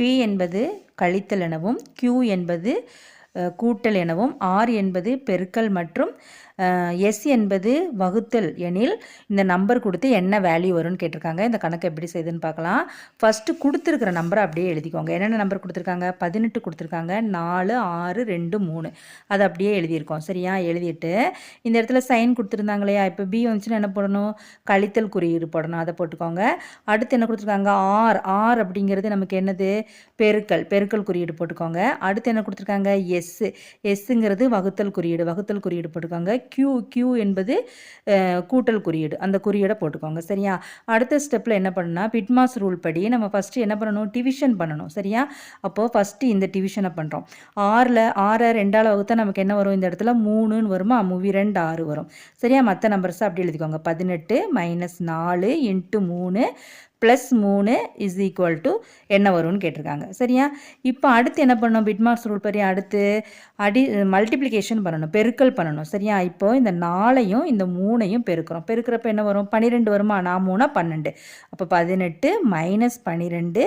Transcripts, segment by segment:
P என்பது கழித்தல் எனவும் Q என்பது கூட்டல் எனவும் R என்பது பெருக்கல் மற்றும் S என்பது வகுத்தல் எனில் இந்த நம்பர் கொடுத்து என்ன வேல்யூ வரும்னு கேட்டிருக்காங்க. இந்த கணக்கு எப்படி செய்யுதுன்னு பார்க்கலாம். ஃபஸ்ட்டு கொடுத்துருக்கிற நம்பரை அப்படியே எழுதிக்கோங்க. என்னென்ன நம்பர் கொடுத்துருக்காங்க? 18 கொடுத்துருக்காங்க, 4 6 2 3 அதை அப்படியே எழுதியிருக்கோம். சரியா? எழுதிட்டு இந்த இடத்துல சைன் கொடுத்துருந்தாங்க இல்லையா? இப்போ B வந்துச்சுன்னா என்ன போடணும்? கழித்தல் குறியீடு போடணும். அதை போட்டுக்கோங்க. அடுத்து என்ன கொடுத்துருக்காங்க? R அப்படிங்கிறது நமக்கு என்னது? பெருக்கல் குறியீடு போட்டுக்கோங்க. அடுத்து என்ன கொடுத்துருக்காங்க? எஸ்ஸுங்கிறது வகுத்தல் குறியீடு போட்டுக்கோங்க. Q என்பது கூட்டல் குறியீடு, அந்த குறியீடை போட்டுக்கோங்க. சரியா? அடுத்த ஸ்டெப்பில் என்ன பண்ணணும்னா பிட்மாஸ் ரூல் படி நம்ம ஃபஸ்ட்டு என்ன பண்ணணும்? டிவிஷன் பண்ணணும். சரியா? அப்போது ஃபஸ்ட்டு இந்த டிவிஷனை பண்ணுறோம். 6 2ஆல் வகுத்தா நமக்கு என்ன வரும்? இந்த இடத்துல 3ன்னு வருமா? 2 6 வரும். சரியா? மற்ற நம்பர்ஸை அப்படி எழுதிக்கோங்க. 18 - 4 × 3 +3 = என்ன வரும்னு கேட்டிருக்காங்க. சரியா? இப்போ அடுத்து என்ன பண்ணணும்? பிட்மாஸ் ரூல் படி அடுத்து மல்டிப்ளிகேஷன் பண்ணணும், பெருக்கல் பண்ணணும். சரியா? இப்போ இந்த 4ஐயும் இந்த 3ஐயும் பெருக்கிறப்ப என்ன வரும்? 12 வருமா? 4 3 12. அப்போ 18 - 12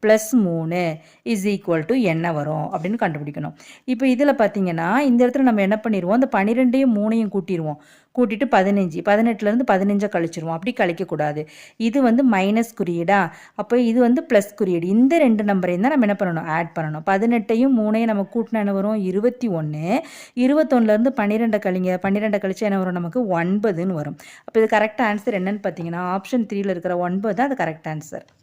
+3 = என்ன வரும் அப்படின்னு கண்டுபிடிக்கணும். இப்போ இதில் பார்த்தீங்கன்னா இந்த இடத்துல நம்ம என்ன பண்ணிடுவோம்? இந்த 12ஐயும் 3ஐயும் கூட்டிடுவோம். கூட்டிட்டு 15 18லேருந்து 15 கழிச்சிருவோம். அப்படி கழிக்கக்கூடாது. இது வந்து மைனஸ் குறியீடா? அப்போ இது வந்து ப்ளஸ் குறியீடு. இந்த 2 நம்பரையும் தான் நம்ம என்ன பண்ணணும்? ஆட் பண்ணணும். 18ஐயும் 3ஐயும் நம்ம கூட்டினா என்ன வரும்? 21. 21லேருந்து 12 கழிங்க. 12 கழிச்சா என்ன வரும்? நமக்கு 9ன்னு வரும். அப்போ இது கரெக்ட் ஆன்சர் என்னன்னு பார்த்தீங்கன்னா ஆப்ஷன் 3ல் இருக்கிற 9 தான் அது கரெக்ட் ஆன்சர்.